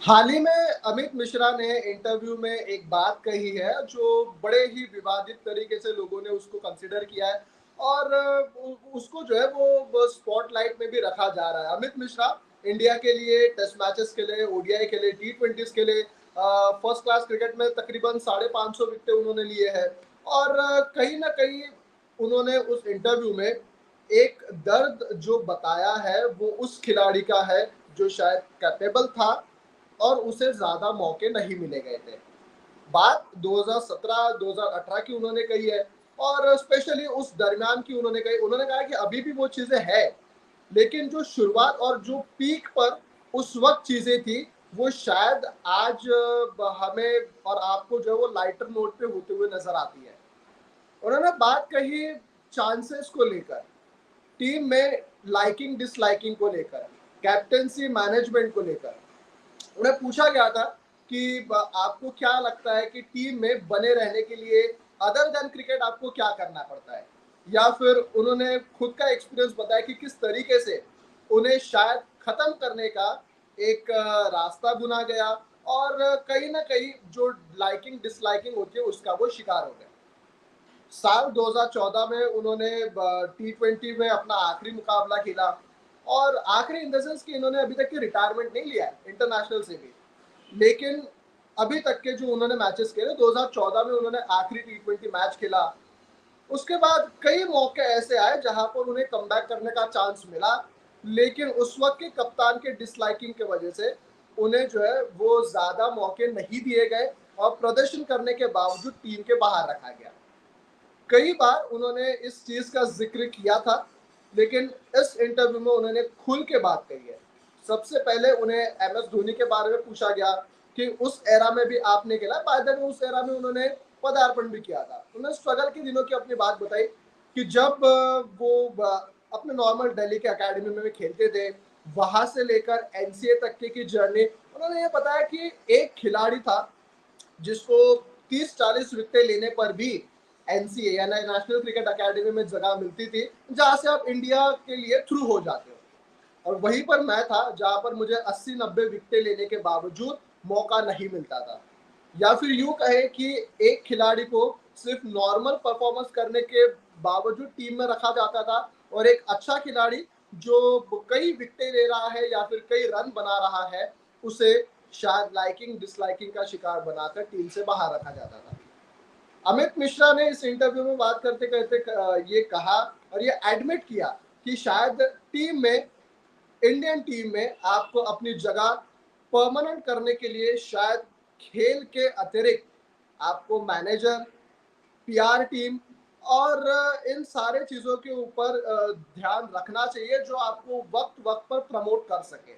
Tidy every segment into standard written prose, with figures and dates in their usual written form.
हाल ही में अमित मिश्रा ने इंटरव्यू में एक बात कही है जो बड़े ही विवादित तरीके से लोगों ने उसको कंसिडर किया है और उसको जो है वो स्पॉटलाइट में भी रखा जा रहा है। अमित मिश्रा इंडिया के लिए टेस्ट मैचेस के लिए, ओडीआई के लिए, टी20 के लिए फर्स्ट क्लास क्रिकेट में तकरीबन 550 विकेटें उन्होंने लिए हैं। और कहीं ना कहीं उन्होंने उस इंटरव्यू में एक दर्द जो बताया है वो उस खिलाड़ी का है जो शायद कैपेबल था और उसे ज्यादा मौके नहीं मिले गए थे। बात 2017-2018 की उन्होंने कही है और स्पेशली उस दरमियान की उन्होंने कहा कि अभी भी वो चीजें हैं, लेकिन जो शुरुआत और जो पीक पर उस वक्त चीजें थी वो शायद आज हमें और आपको जो है वो लाइटर नोट पे होते हुए नजर आती है। उन्होंने बात कही चांसेस को लेकर, टीम में लाइकिंग डिसलाइकिंग को लेकर, कैप्टेंसी मैनेजमेंट को लेकर। उन्हें पूछा गया था कि आपको क्या लगता है कि टीम में बने रहने के लिए अदर देन क्रिकेट आपको क्या करना पड़ता है, या फिर उन्होंने खुद का एक्सपीरियंस बताया कि किस तरीके से उन्हें शायद खत्म करने का एक रास्ता बुना गया और कहीं ना कहीं जो लाइकिंग डिसलाइकिंग होती है उसका वो शिकार हो गया। साल 2014 में उन्होंने टी20 में अपना आखिरी मुकाबला खेला और आखिरी इन द सेंस कि इन्होंने अभी तक की रिटायरमेंट नहीं लिया है इंटरनेशनल से भी, लेकिन अभी तक के जो उन्होंने मैचेस खेले 2014 में उन्होंने आखिरी टी20 मैच खेला। उसके बाद कई मौके ऐसे आए जहां पर उन्हें कमबैक करने का चांस मिला, लेकिन उस वक्त के कप्तान के डिसलाइकिंग की वजह से उन्हें जो है वो ज्यादा मौके नहीं दिए गए और प्रदर्शन करने के बावजूद टीम के बाहर रखा गया। कई बार उन्होंने इस चीज का जिक्र किया था, लेकिन इस इंटरव्यू में उन्होंने खुल के बात कही है। सबसे पहले उन्हें एम एस धोनी के बारे में पूछा गया कि उस एरा में भी आपने खेला। बाय द वे उस एरा में उन्होंने पदार्पण भी किया था। उन्होंने स्ट्रगल के दिनों की अपनी बात बताई कि जब अपने नॉर्मल दिल्ली के अकेडमी में खेलते थे, वहां से लेकर एनसीए तक की जर्नी। उन्होंने ये बताया कि एक खिलाड़ी था जिसको 30-40 विकेट लेने पर भी एनसीए यानी नेशनल क्रिकेट अकेडमी में जगह मिलती थी, जहां से आप इंडिया के लिए थ्रू हो जाते हो। और वहीं पर मैं था जहां पर मुझे 80-90 विकेट लेने के बावजूद मौका नहीं मिलता था। या फिर यूं कहे कि एक खिलाड़ी को सिर्फ नॉर्मल परफॉर्मेंस करने के बावजूद टीम में रखा जाता था और एक अच्छा खिलाड़ी जो कई विकेट ले रहा है या फिर कई रन बना रहा है उसे शायद लाइकिंग डिसलाइकिंग का शिकार बनाकर टीम से बाहर रखा जाता था। अमित मिश्रा ने इस इंटरव्यू में बात करते करते ये कहा और ये एडमिट किया कि शायद टीम में, इंडियन टीम में आपको अपनी जगह परमानेंट करने के लिए शायद खेल के अतिरिक्त आपको मैनेजर, पीआर टीम और इन सारे चीजों के ऊपर ध्यान रखना चाहिए जो आपको वक्त वक्त पर प्रमोट कर सके,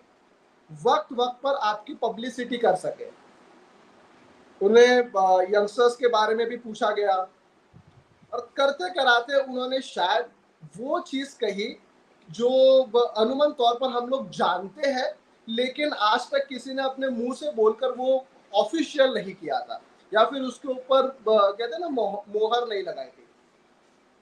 वक्त वक्त पर आपकी पब्लिसिटी कर सके। उन्हें यंगस्टर्स के बारे में भी पूछा गया और करते कराते उन्होंने शायद वो चीज कही जो अनुमान तौर पर हम लोग जानते हैं, लेकिन आज तक किसी ने अपने मुंह से बोलकर वो ऑफिशियल नहीं किया था या फिर उसके ऊपर कहते हैं ना मोहर नहीं लगाई थी।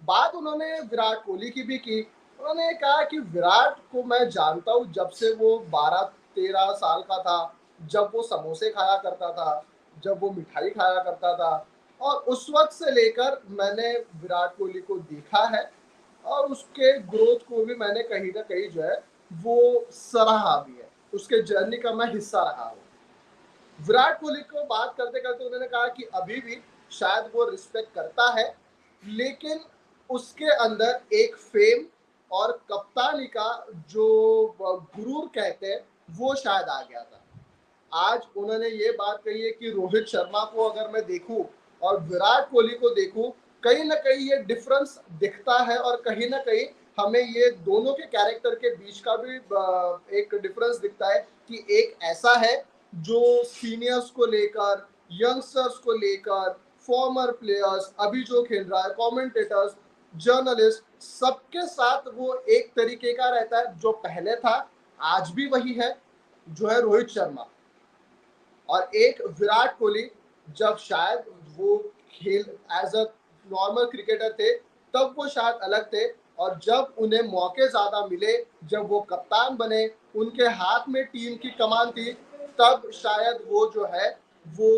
बात उन्होंने विराट कोहली की भी की। उन्होंने कहा कि विराट को मैं जानता हूँ जब से वो 12-13 साल का था, जब वो समोसे खाया करता था, जब वो मिठाई खाया करता था, और उस वक्त से लेकर मैंने विराट कोहली को देखा है और उसके ग्रोथ को भी मैंने कहीं ना कहीं जो है वो सराहा भी है, उसके जर्नी का मैं हिस्सा रहा हूँ। विराट कोहली को बात करते करते उन्होंने कहा कि अभी भी शायद वो रिस्पेक्ट करता है, लेकिन उसके अंदर एक फेम और कप्तानी का जो गुरूर कहते हैं वो शायद आ गया था। आज उन्होंने ये बात कही है कि रोहित शर्मा को अगर मैं देखूं और विराट कोहली को देखूं, कहीं ना कहीं ये डिफरेंस दिखता है और कहीं ना कहीं हमें ये दोनों के कैरेक्टर के बीच का भी एक डिफरेंस दिखता है कि एक ऐसा है जो सीनियर्स को लेकर, यंगस्टर्स को लेकर, फॉर्मर प्लेयर्स, अभी जो खेल रहा है, कमेंटेटर्स, जर्नलिस्ट, सबके साथ वो एक तरीके का रहता है जो पहले था, आज भी वही है, जो है रोहित शर्मा। और एक विराट कोहली, जब शायद वो खेल एज अ नॉर्मल क्रिकेटर थे तब वो शायद अलग थे, और जब उन्हें मौके ज्यादा मिले, जब वो कप्तान बने, उनके हाथ में टीम की कमान थी, तब शायद वो जो है वो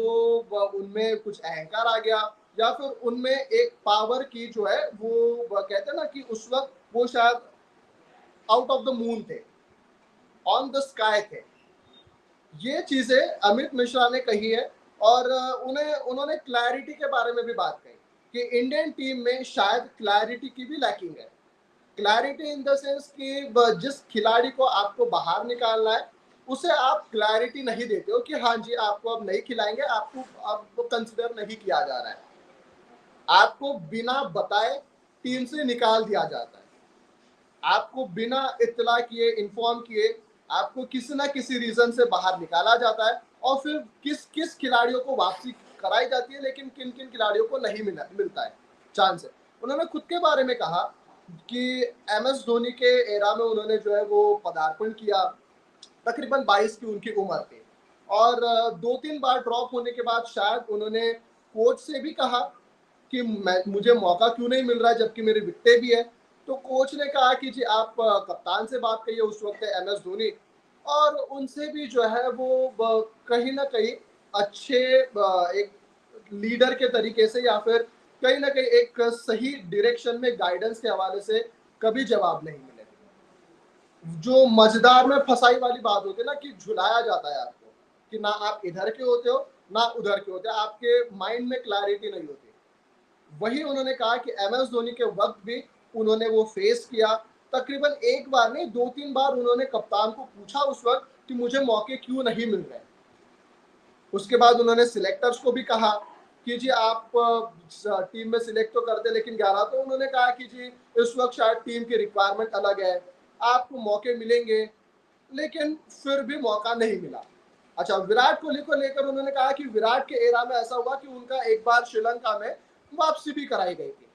उनमें कुछ अहंकार आ गया, या फिर उनमें एक पावर की जो है वो कहते हैं ना कि उस वक्त वो शायद आउट ऑफ द मून थे, ऑन द स्काई थे। ये चीजें अमित मिश्रा ने कही है। और उन्होंने क्लैरिटी के बारे में भी बात कही कि इंडियन टीम में शायद क्लैरिटी की भी लैकिंग है। क्लैरिटी इन द सेंस कि जिस खिलाड़ी को आपको बाहर निकालना है उसे आप क्लैरिटी नहीं देते हो कि हाँ जी आपको अब नहीं खिलाएंगे, आपको अब कंसिडर नहीं किया जा रहा है, आपको बिना बताए टीम से निकाल दिया जाता है, आपको बिना इत्तला किए, इन्फॉर्म किए, आपको किसी ना किसी रीजन से बाहर निकाला जाता है। और फिर किस किस खिलाड़ियों को वापसी कराई जाती है, लेकिन किन किन खिलाड़ियों को नहीं मिलता है चांस है। उन्होंने खुद के बारे में कहा कि MS धोनी के एरा में उन्होंने जो है वो पदार्पण किया, तकरीबन 22 की उनकी उम्र पे, और 2-3 बार ड्रॉप होने के बाद शायद उन्होंने कोच से भी कहा कि मुझे मौका क्यों नहीं मिल रहा है जबकि मेरी विकेटें भी है। तो कोच ने कहा कि जी आप कप्तान से बात करिए, उस वक्त MS धोनी, और उनसे भी जो है वो कहीं ना कहीं अच्छे एक लीडर के तरीके से, या फिर कहीं ना कहीं एक सही डायरेक्शन में गाइडेंस के हवाले से कभी जवाब नहीं मिले। जो मजेदार में फसाई वाली बात होती है ना कि झुलाया जाता है आपको कि ना आप इधर के होते हो ना उधर के होते हो, आपके माइंड में क्लैरिटी नहीं होती। वही उन्होंने कहा कि MS धोनी के वक्त भी उन्होंने वो फेस किया, तकरीबन एक बार नहीं 2-3 बार उन्होंने कप्तान को पूछा उस वक्त कि मुझे मौके क्यों नहीं मिल रहे। उसके बाद उन्होंने सिलेक्टर्स को भी कहा कि जी आप टीम में सिलेक्ट तो करते लेकिन 11, तो उन्होंने कहा कि जी इस वक्त शायद टीम की रिक्वायरमेंट अलग है, आपको मौके मिलेंगे, लेकिन फिर भी मौका नहीं मिला। अच्छा, विराट कोहली को लेकर उन्होंने कहा कि विराट के एरा में ऐसा हुआ कि उनका एक बार श्रीलंका में वापसी भी कराई गई थी।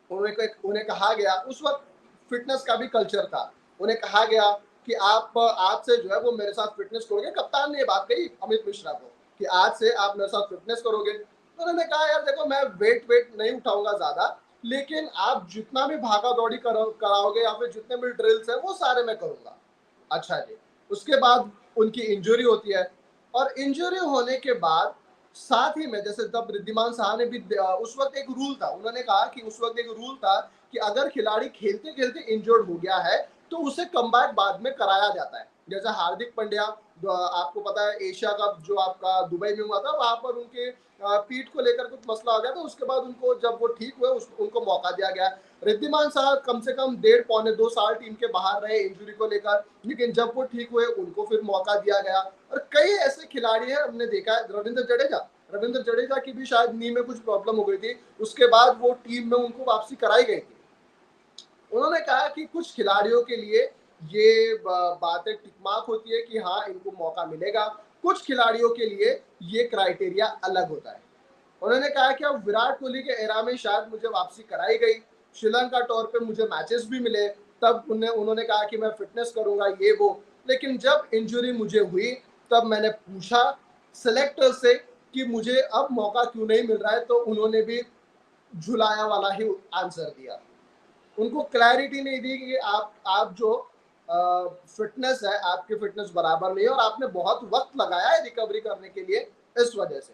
उन्हें कहा गया, उस वक्त फिटनेस का भी कल्चर था, उन्हें कहा गया कि आप आज से जो है वो मेरे साथ फिटनेस करोगे। कप्तान ने ये बात कही अमित मिश्रा को कि आज से आप मेरे साथ फिटनेस करोगे। तो उन्होंने कहा यार देखो मैं वेट नहीं उठाऊंगा ज्यादा, लेकिन आप जितना भी भागा दौड़ी कराओगे या फिर जितने भी ड्रिल्स है वो सारे मैं करूंगा। अच्छा जी, उसके बाद उनकी इंजरी होती है, और इंजरी होने के बाद साथ ही में जैसे तब रिद्धिमान साहा ने भी उस वक्त एक रूल था, उन्होंने कहा कि उस वक्त एक रूल था कि अगर खिलाड़ी खेलते खेलते इंजर्ड हो गया है तो उसे कमबैक बाद में कराया जाता है। जैसे हार्दिक पांड्या, आपको पता है एशिया कप जो आपका दुबई में हुआ था, वहां पर उनके पीठ को लेकर कुछ मसला हो गया था, उसके बाद उनको जब वो ठीक हुए उनको मौका दिया गया। रिद्धिमान साहब कम से कम 1.5 पौने 2 साल टीम के बाहर रहे इंजरी को लेकर, लेकिन जब वो ठीक हुए उनको फिर मौका दिया गया। और कई ऐसे खिलाड़ी हैं हमने देखा है, रविंद्र जडेजा की भी शायद नी में कुछ प्रॉब्लम हो गई थी, उसके बाद वो टीम में उनको वापसी कराई गई थी। उन्होंने कहा कि कुछ खिलाड़ियों के लिए ये बातें टिकमार्क होती है कि हाँ इनको मौका मिलेगा, कुछ खिलाड़ियों के लिए ये क्राइटेरिया अलग होता है। उन्होंने कहा कि अब विराट कोहली के एरा में शायद मुझे वापसी कराई गई, श्रीलंका टूर पे मुझे मैचेस भी मिले, तब उन्होंने कहा कि मैं फिटनेस करूंगा ये वो, लेकिन जब इंजरी मुझे हुई तब मैंने पूछा सेलेक्टर से कि मुझे अब मौका क्यों नहीं मिल रहा है, तो उन्होंने भी झुलाया वाला ही आंसर दिया। उनको क्लैरिटी नहीं दी कि आप जो फिटनेस है आपकी फिटनेस बराबर नहीं है और आपने बहुत वक्त लगाया है रिकवरी करने के लिए, इस वजह से।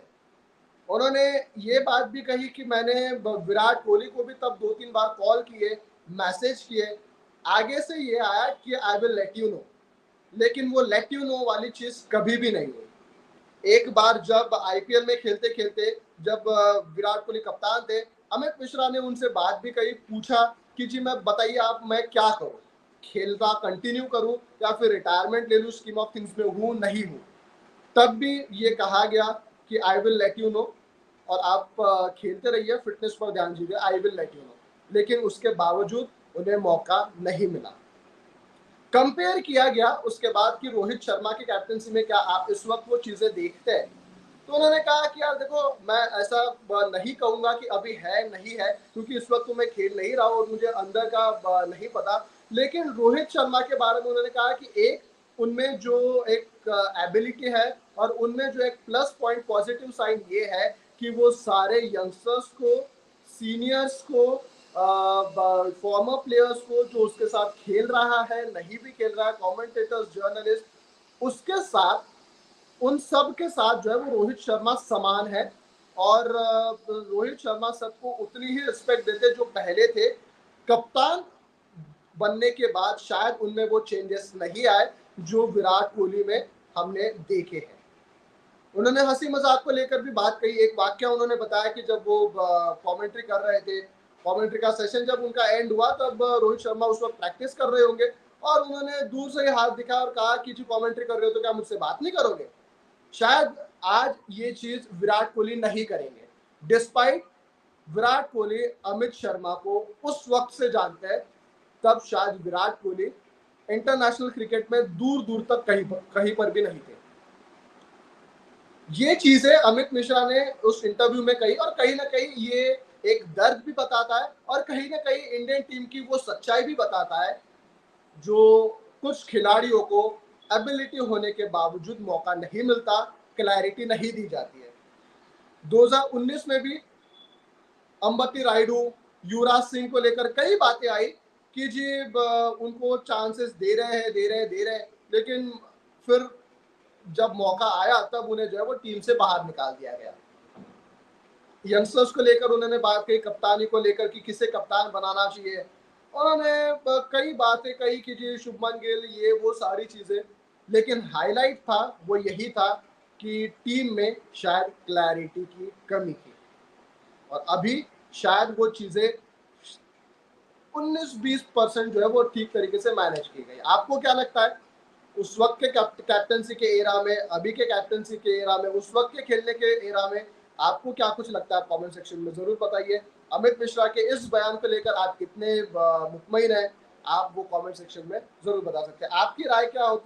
उन्होंने ये बात भी कही कि मैंने विराट कोहली को भी तब 2-3 बार कॉल किए, मैसेज किए, आगे से ये आया कि I will let you know, लेकिन वो लेट यू नो वाली चीज कभी भी नहीं हुई। एक बार जब IPL में खेलते खेलते जब विराट कोहली कप्तान थे, अमित मिश्रा ने उनसे बात भी कही, पूछा कि जी मैं बताइए आप मैं क्या करूं, खेलना कंटिन्यू करूं या फिर रिटायरमेंट ले लूं, स्कीम ऑफ थिंग्स में हूं नहीं हूं। तब भी ये कहा गया कि I will let you know, और आप खेलते रहिए, फिटनेस पर ध्यान दीजिए, I will let you know. लेकिन उसके बावजूद उन्हें मौका नहीं मिला। कंपेयर किया गया उसके बाद कि रोहित शर्मा की कैप्टनसी में क्या आप इस वक्त वो चीजें देखते हैं, तो उन्होंने कहा कि यार देखो मैं ऐसा नहीं कहूंगा कि अभी है नहीं है, क्योंकि इस वक्त तो मैं खेल नहीं रहा हूँ और मुझे अंदर का नहीं पता। लेकिन रोहित शर्मा के बारे में उन्होंने कहा कि एक उनमें जो एक एबिलिटी है और उनमें जो एक प्लस पॉइंट पॉजिटिव साइन ये है कि वो सारे यंगस्टर्स को, सीनियर्स को, फॉर्मर प्लेयर्स को जो उसके साथ खेल रहा है नहीं भी खेल रहा है, कमेंटेटर्स, जर्नलिस्ट, उसके साथ उन सब के साथ जो है वो रोहित शर्मा समान है। और रोहित शर्मा सबको उतनी ही रिस्पेक्ट देते जो पहले थे। कप्तान बनने के बाद शायद उनमें वो चेंजेस नहीं आए जो विराट कोहली में हमने देखे हैं। उन्होंने हंसी मजाक को लेकर भी बात कही। एक वाक्य उन्होंने बताया कि जब वो कमेंट्री कर रहे थे, कमेंट्री का सेशन जब उनका एंड हुआ, तब रोहित शर्मा उस वक्त प्रैक्टिस कर रहे होंगे और उन्होंने दूर से ही हाथ दिखाया और कहा कि जी कमेंट्री कर रहे हो तो क्या मुझसे बात नहीं करोगे। शायद आज ये चीज विराट कोहली नहीं करेंगे, डिस्पाइट विराट कोहली अमित शर्मा को उस वक्त से जानते हैं, तब शायद विराट कोहली इंटरनेशनल क्रिकेट में दूर दूर तक कहीं पर भी नहीं थे। ये चीजें अमित मिश्रा ने उस इंटरव्यू में कही और कहीं ना कहीं ये एक दर्द भी बताता है और कहीं ना कहीं इंडियन टीम की वो सच्चाई भी बताता है जो कुछ खिलाड़ियों को एबिलिटी होने के बावजूद मौका नहीं मिलता, क्लैरिटी नहीं दी जाती है। 2019 में भी अंबती रायडू, युवराज सिंह को लेकर कई बातें आई कि जी उनको चांसेस दे रहे हैं, लेकिन फिर जब मौका आया तब उन्हें जो है वो टीम से बाहर निकाल दिया गया। यंगस्टर्स को लेकर उन्होंने बात कही, कप्तानी को लेकर कि किसे कप्तान बनाना चाहिए। उन्होंने कई बातें कही कि जी शुभमन गिल, ये वो सारी चीजें, लेकिन हाईलाइट था वो यही था कि टीम में शायद क्लैरिटी की कमी थी और अभी शायद वो चीजें 19-20% जो है वो ठीक तरीके से मैनेज की गई। आपको क्या लगता है उस वक्त के कैप्टनसी के एरा में, अभी के कैप्टनसी के एरा में, उस वक्त के खेलने के एरा में आपको क्या कुछ लगता है? कमेंट सेक्शन में जरूर बताइए। अमित मिश्रा के इस बयान को लेकर आप कितने मुतमईन हैं, आप वो कमेंट सेक्शन में जरूर बता सकते हैं। आपकी राय क्या होती है?